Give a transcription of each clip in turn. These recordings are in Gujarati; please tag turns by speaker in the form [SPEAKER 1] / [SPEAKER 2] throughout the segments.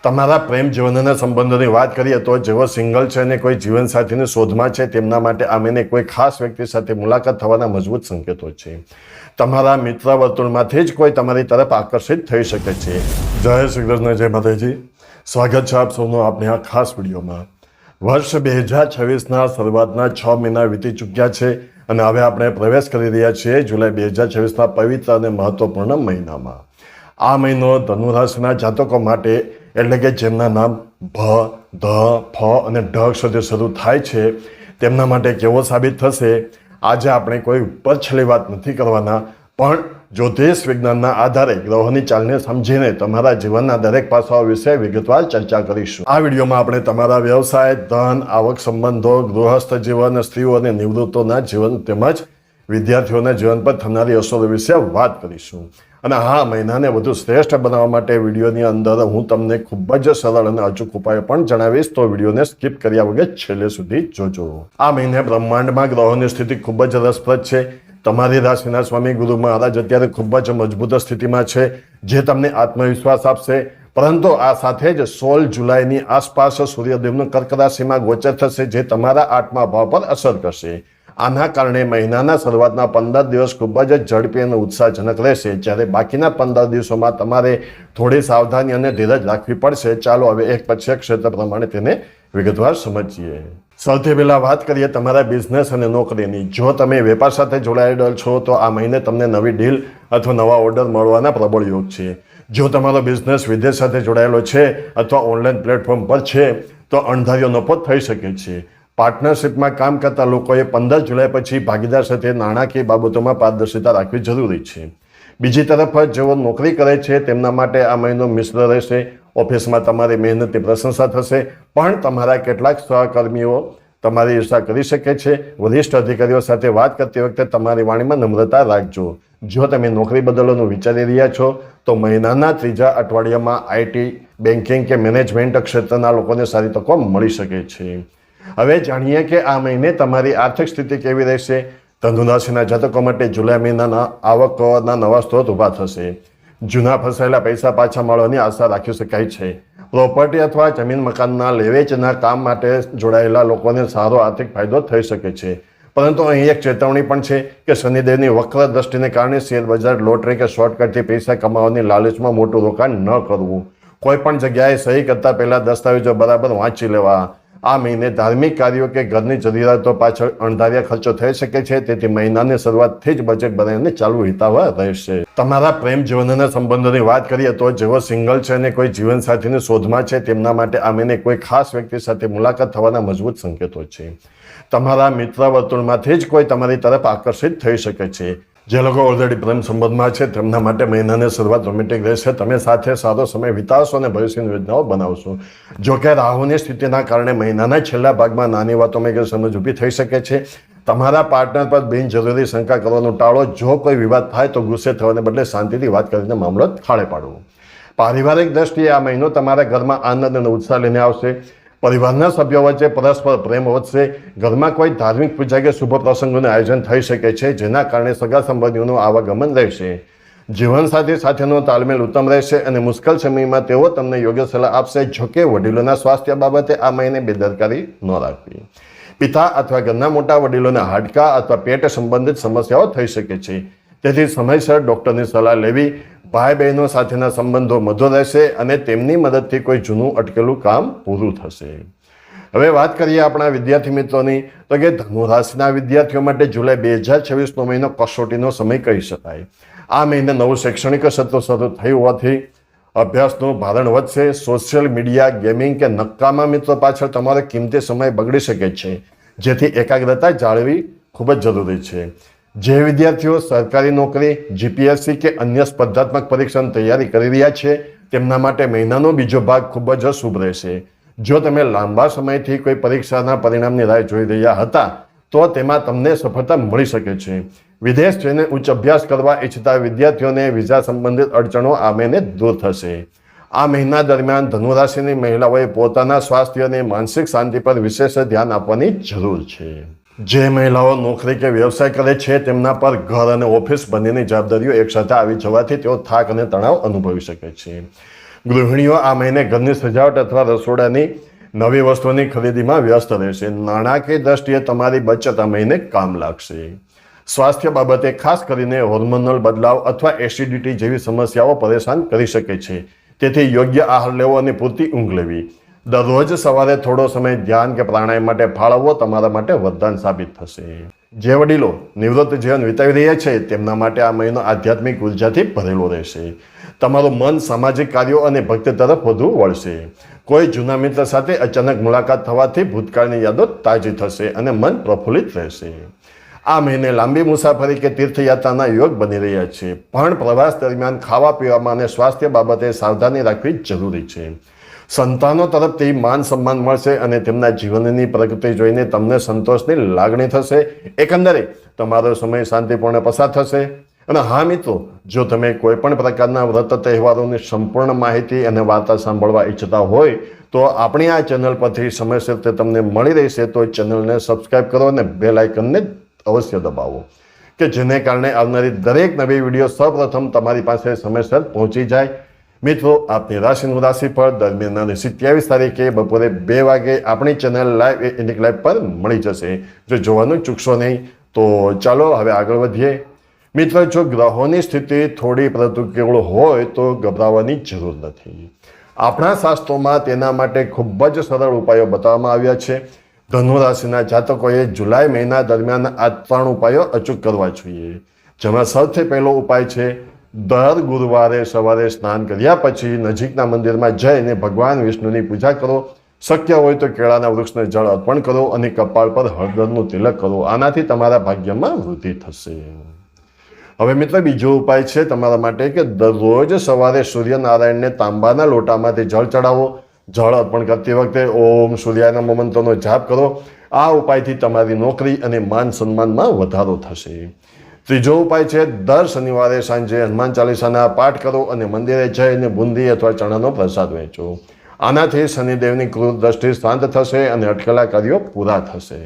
[SPEAKER 1] તમારા પ્રેમ જીવનના સંબંધોની વાત કરીએ તો જેઓ સિંગલ છે અને કોઈ જીવનસાથીની શોધમાં છે તેમના માટે આ મહિને કોઈ ખાસ વ્યક્તિ સાથે મુલાકાત થવાના મજબૂત સંકેતો છે. તમારા મિત્ર વર્તુળમાંથી જ કોઈ તમારી તરફ આકર્ષિત થઈ શકે છે. જય શ્રી કૃષ્ણ, જય માતાજી. સ્વાગત છે આપ સૌનું આપણી આ ખાસ વિડીયોમાં. વર્ષ 2026ના શરૂઆતના 6 મહિના વીતી ચૂક્યા છે અને હવે આપણે પ્રવેશ કરી રહ્યા છીએ જુલાઈ 2026ના પવિત્ર અને મહત્વપૂર્ણ મહિનામાં. આ મહિનો ધનુ રાશિના જાતકો માટે એટલે કે જેમના નામ ભ, ધ, ફ અને ઢ અક્ષરથી શરૂ થાય છે તેમના માટે કેવો સાબિત થશે આજે આપણે કોઈ ઉપરછલી વાત નથી કરવાના, પણ જ્યોતિષ વિજ્ઞાનના આધારે ગ્રહોની ચાલને સમજીને તમારા જીવનના દરેક પાસાઓ વિશે વિગતવાર ચર્ચા કરીશું. આ વિડીયોમાં આપણે તમારા વ્યવસાય, ધન, આવક, સંબંધો, ગૃહસ્થ જીવન, સ્ત્રીઓ અને નિવૃત્તોના જીવન તેમજ વિદ્યાર્થીઓના જીવન પર થનારી અસરો વિશે વાત કરીશું. અને આ મહિનાને વધુ શ્રેષ્ઠ બનાવવા માટે વિડીયોની અંદર હું તમને ખૂબ જ સરળ અને અચૂક ઉપાય પણ જણાવીશ, તો વિડીયોને સ્કીપ કર્યા વગર છેલ્લે સુધી જોજો. આ મહિને બ્રહ્માંડમાં ગ્રહોની સ્થિતિ ખૂબ જ રસપ્રદ છે. તમારી રાશિના સ્વામી ગુરુ મહારાજ અત્યારે ખૂબ જ મજબૂત સ્થિતિમાં છે, જે તમને આત્મવિશ્વાસ આપશે. પરંતુ આ સાથે જ 16 જુલાઈની આસપાસ સૂર્યદેવનું કર્ક રાશિમાં ગોચર થશે, જે તમારા 8મા ભાવ પર અસર કરશે. આના કારણે મહિનાના શરૂઆતના 15 દિવસ ખૂબ જ ઝડપી અને ઉત્સાહજનક રહેશે, જ્યારે બાકીના 15 દિવસોમાં તમારે થોડી સાવધાની અને ધીરજ રાખવી પડશે. ચાલો હવે એક પછી એક ક્ષેત્ર પ્રમાણે તેને વિગતવાર સમજીએ. સૌથી પહેલાં વાત કરીએ તમારા બિઝનેસ અને નોકરીની. જો તમે વેપાર સાથે જોડાયેલ છો તો આ મહિને તમને નવી ડીલ અથવા નવા ઓર્ડર મળવાના પ્રબળ યોગ છે. જો તમારો બિઝનેસ વિદેશ સાથે જોડાયેલો છે અથવા ઓનલાઈન પ્લેટફોર્મ પર છે તો અણધાર્યો નફો થઈ શકે છે. પાર્ટનરશિપમાં કામ કરતા લોકોએ 15 જુલાઈ પછી ભાગીદાર સાથે નાણાકીય બાબતોમાં પારદર્શિતા રાખવી જરૂરી છે. બીજી તરફ જેઓ નોકરી કરે છે તેમના માટે આ મહિનો મિશ્ર રહેશે. ઓફિસમાં તમારી મહેનતની પ્રશંસા થશે, પણ તમારા કેટલાક સહકર્મીઓ તમારી ઈર્ષા કરી શકે છે. વરિષ્ઠ અધિકારીઓ સાથે વાત કરતી વખતે તમારી વાણીમાં નમ્રતા રાખજો. જો તમે નોકરી બદલવાનું વિચારી રહ્યા છો તો મહિનાના 3જા અઠવાડિયામાં આઈટી, બેન્કિંગ કે મેનેજમેન્ટ ક્ષેત્રના લોકોને સારી તકો મળી શકે છે. હવે જાણીએ કે આ મહિને તમારી આર્થિક સ્થિતિ કેવી રહેશે. ધનુ રાશિના જાતકો માટે જુલાઈ મહિનાના આવકના નવા સ્ત્રોત ઊભા થશે. જૂના ફસાયેલા પૈસા પાછા મળવાની આશા રાખી શકાય છે. પ્રોપર્ટી અથવા જમીન મકાનના લેવેચના કામ માટે જોડાયેલા લોકોને સારો આર્થિક ફાયદો થઈ શકે છે. પરંતુ અહીં એક ચેતવણી પણ છે કે શનિદેવની વક્ર દ્રષ્ટિને કારણે શેરબજાર, લોટરી કે શોર્ટકટથી પૈસા કમાવાની લાલચમાં મોટું રોકાણ ન કરવું. કોઈ પણ જગ્યાએ સહી કરતા પહેલા દસ્તાવેજો બરાબર વાંચી લેવા. આ મહિને ધાર્મિક કાર્યો કે ઘરની જરૂરિયાતો પાછળ અણધાર્યા ખર્ચો થઈ શકે છે, તેથી મહિનાની શરૂઆતથી જ બજેટ બનાવીને ચાલવું હિતાવહ રહેશે. તમારા પ્રેમ જીવનના સંબંધોની વાત કરીએ તો જેઓ સિંગલ છે અને કોઈ જીવનસાથીની શોધમાં છે તેમના માટે આ મહિને કોઈ ખાસ વ્યક્તિ સાથે મુલાકાત થવાના મજબૂત સંકેતો છે. તમારા મિત્ર વર્તુળમાંથી જ કોઈ તમારી તરફ આકર્ષિત થઈ શકે છે. જે લોકો ઓલરેડી પ્રેમ સંબંધમાં છે તેમના માટે મહિનાની શરૂઆત રોમેન્ટિક રહેશે. તમે સાથે સારો સમય વિતાવશો અને ભવિષ્યની યોજનાઓ બનાવશો. જો કે રાહુની સ્થિતિના કારણે મહિનાના છેલ્લા ભાગમાં નાની વાતોમાં ગેરસમજ ઊભી થઈ શકે છે. તમારા પાર્ટનર પર બિનજરૂરી શંકા કરવાનું ટાળો. જો કોઈ વિવાદ થાય તો ગુસ્સે થવાને બદલે શાંતિથી વાત કરીને મામલો થાળે પાડવો. પારિવારિક દ્રષ્ટિએ આ મહિનો તમારા ઘરમાં આનંદ અને ઉત્સાહ લઈને આવશે. પરિવારના સભ્યો વચ્ચે પરસ્પર પ્રેમ વધશે. ઘરમાં કોઈ ધાર્મિક પૂજા કે શુભ પ્રસંગોનું આયોજન થઈ શકે છે, જેના કારણે સગા સંબંધીઓનું આવાગમન રહેશે. જીવનસાથી સાથેનો તાલમેલ ઉત્તમ રહેશે અને મુશ્કેલ સમયમાં તેઓ તમને યોગ્ય સલાહ આપશે. જોકે વડીલોના સ્વાસ્થ્ય બાબતે આ મહિને બેદરકારી ન રાખવી. પિતા અથવા ઘરના મોટા વડીલોના હાડકા અથવા પેટ સંબંધિત સમસ્યાઓ થઈ શકે છે, તેથી સમયસર ડૉક્ટરની સલાહ લેવી. ભાઈ બહેનો સાથેના સંબંધો મધુર રહેશે અને તેમની મદદથી કોઈ જૂનું અટકેલું કામ પૂરું થશે. હવે વાત કરીએ આપણા વિદ્યાર્થી મિત્રોની, તો કે ધનુ રાશિના વિદ્યાર્થીઓ માટે જુલાઈ 2026નો મહિનો કસોટીનો સમય કહી શકાય. આ મહિને નવું શૈક્ષણિક સત્ર શરૂ થયું હોવાથી અભ્યાસનું ભારણ વધશે. સોશિયલ મીડિયા, ગેમિંગ કે નક્કામા મિત્રો પાછળ તમારો કિંમતી સમય બગડી શકે છે, જેથી એકાગ્રતા જાળવવી ખૂબ જ જરૂરી છે. જે વિદ્યાર્થીઓ સરકારી નોકરી, જીપીએસસી કે અન્ય સ્પર્ધાત્મક પરીક્ષાની તૈયારી કરી રહ્યા છે તેમના માટે મહિનાનો બીજો ભાગ ખૂબ જ શુભ રહેશે. જો તમે લાંબા સમયથી કોઈ પરીક્ષાના પરિણામની રાહ જોઈ રહ્યા હતા તો તેમાં તમને સફળતા મળી શકે છે. વિદેશ જઈને ઉચ્ચ અભ્યાસ કરવા ઈચ્છતા વિદ્યાર્થીઓને વિઝા સંબંધિત અડચણો આ મહિને દૂર થશે. આ મહિના દરમિયાન ધનુ રાશિની મહિલાઓએ પોતાના સ્વાસ્થ્ય અને માનસિક શાંતિ પર વિશેષ ધ્યાન આપવાની જરૂર છે. જે મહિલાઓ નોકરી કે વ્યવસાય કરે છે તેમના પર ઘર અને ઓફિસ બંનેની જવાબદારીઓ એકસાથે આવી જવાથી તેઓ થાક અને તણાવ અનુભવી શકે છે. ગૃહિણીઓ આ મહિને ઘરની સજાવટ અથવા રસોડાની નવી વસ્તુઓની ખરીદીમાં વ્યસ્ત રહેશે. નાણાકીય દ્રષ્ટિએ તમારી બચત આ મહિને કામ લાગશે. સ્વાસ્થ્ય બાબતે ખાસ કરીને હોર્મોનલ બદલાવ અથવા એસિડિટી જેવી સમસ્યાઓ પરેશાન કરી શકે છે. તેથી યોગ્ય આહાર લેવો અને પૂરતી ઊંઘ લેવી. દરરોજ સવારે થોડો સમય ધ્યાન કે પ્રાણાયામ માટે ફાળવવો તમારા માટે વરદાન સાબિત થશે. જે વડીલો નિવૃત્ત જીવન વિતાવી રહ્યા છે તેમના માટે આ મહિનો આધ્યાત્મિક ઉર્જાથી ભરેલો રહેશે. તમારું મન સામાજિક કાર્યો અને ભક્તિ તરફ વધુ વળશે. કોઈ જૂના મિત્ર સાથે અચાનક મુલાકાત થવાથી ભૂતકાળની યાદો તાજી થશે અને મન પ્રફુલ્લિત રહેશે. આ મહિને લાંબી મુસાફરી કે તીર્થયાત્રાના યોગ બની રહ્યા છે, પણ પ્રવાસ દરમિયાન ખાવા પીવામાં અને સ્વાસ્થ્ય બાબતે સાવધાની રાખવી જરૂરી છે. સંતાનો તરફથી માન સન્માન મળશે અને તેમના જીવનની પ્રગતિ જોઈને તમને સંતોષની લાગણી થશે. એકંદરે તમારો સમય શાંતિપૂર્ણ પસાર થશે. અને હા મિત્રો, જો તમે કોઈ પણ પ્રકારના વ્રત તહેવારોની સંપૂર્ણ માહિતી અને વાર્તા સાંભળવા ઈચ્છતા હોય તો આપણી આ ચેનલ પરથી સમયસર તે તમને મળી રહેશે. તો ચેનલને સબસ્ક્રાઈબ કરો અને બેલ આઇકનને અવશ્ય દબાવો કે જેને કારણે આવનારી દરેક નવી વિડીયો સૌપ્રથમ તમારી પાસે સમયસર પહોંચી જાય. મિત્રો, આપની રાશિનું રાશિફળ દર મહિનાની 27 તારીખે બપોરે 2 વાગે આપણી ચેનલ લાઈવ ઇન્ડિક લાઈવ પર મળી જશે. જો જોવાનું ચૂકશો નહીં. તો ચાલો હવે આગળ વધીએ. મિત્રો, જો ગ્રહોની સ્થિતિ થોડી પ્રતિકૂળ હોય તો ગભરાવાની જરૂર નથી. આપણા શાસ્ત્રોમાં તેના માટે ખૂબ જ સરળ ઉપાયો બતાવવામાં આવ્યા છે. ધનુ રાશિના જાતકોએ જુલાઈ મહિના દરમિયાન આ 3 ઉપાયો અચૂક કરવા જોઈએ. જેમાં સૌથી પહેલો ઉપાય છે દર ગુરુવારે સવારે સ્નાન કર્યા પછી નજીકના મંદિરમાં જઈને ભગવાન વિષ્ણુની પૂજા કરો. શક્ય હોય તો કેળાના વૃક્ષને જળ અર્પણ કરો અને કપાળ પર હળદરનું તિલક કરો. આનાથી તમારા ભાગ્યમાં વૃદ્ધિ થશે. હવે મિત્ર, બીજો ઉપાય છે તમારા માટે કે દરરોજ સવારે સૂર્યનારાયણને તાંબાના લોટામાંથી જળ ચડાવો. જળ અર્પણ કરતી વખતે ઓમ સૂર્યાના મંત્રનો જાપ કરો. આ ઉપાયથી તમારી નોકરી અને માન સન્માનમાં વધારો થશે. ત્રીજો ઉપાય છે દર શનિવારે સાંજે હનુમાન ચાલીસાના પાઠ કરો અને મંદિરે જઈને બુંદી અથવા ચણાનો પ્રસાદ વહેંચો. આનાથી શનિદેવની ક્રૂર દ્રષ્ટિ શાંત થશે અને અટકેલા કાર્યો પૂરા થશે.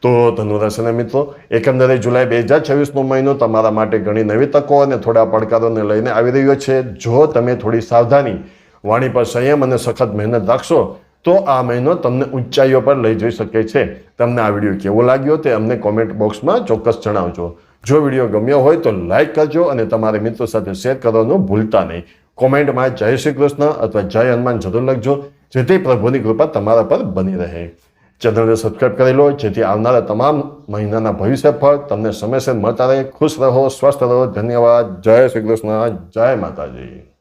[SPEAKER 1] તો ધનુરાશિના મિત્રો, એકંદરે જુલાઈ 2026નો મહિનો તમારા માટે ઘણી નવી તકો અને થોડા પડકારોને લઈને આવી રહ્યો છે. જો તમે થોડી સાવધાની, વાણી પર સંયમ અને સખત મહેનત રાખશો તો આ મહિનો તમને ઊંચાઈઓ પર લઈ જઈ શકે છે. તમને આ વિડીયો કેવો લાગ્યો તે અમને કોમેન્ટ બોક્સમાં ચોક્કસ જણાવજો. જો વિડીયો ગમ્યો હોય તો લાઈક કરજો અને તમારા મિત્રો સાથે શેર કરવાનું ભૂલતા નહીં. કોમેન્ટમાં જય શ્રી કૃષ્ણ અથવા જય હનુમાન જરૂર લખજો, જેથી પ્રભુની કૃપા તમારા પર બની રહે. ચેનલને સબસ્ક્રાઈબ કરી લો જેથી આવનારા તમામ મહિનાના ભવિષ્ય ફળ તમને સમયસર મળતા રહે. ખુશ રહો, સ્વસ્થ રહો. ધન્યવાદ. જય શ્રી કૃષ્ણ. જય માતાજી.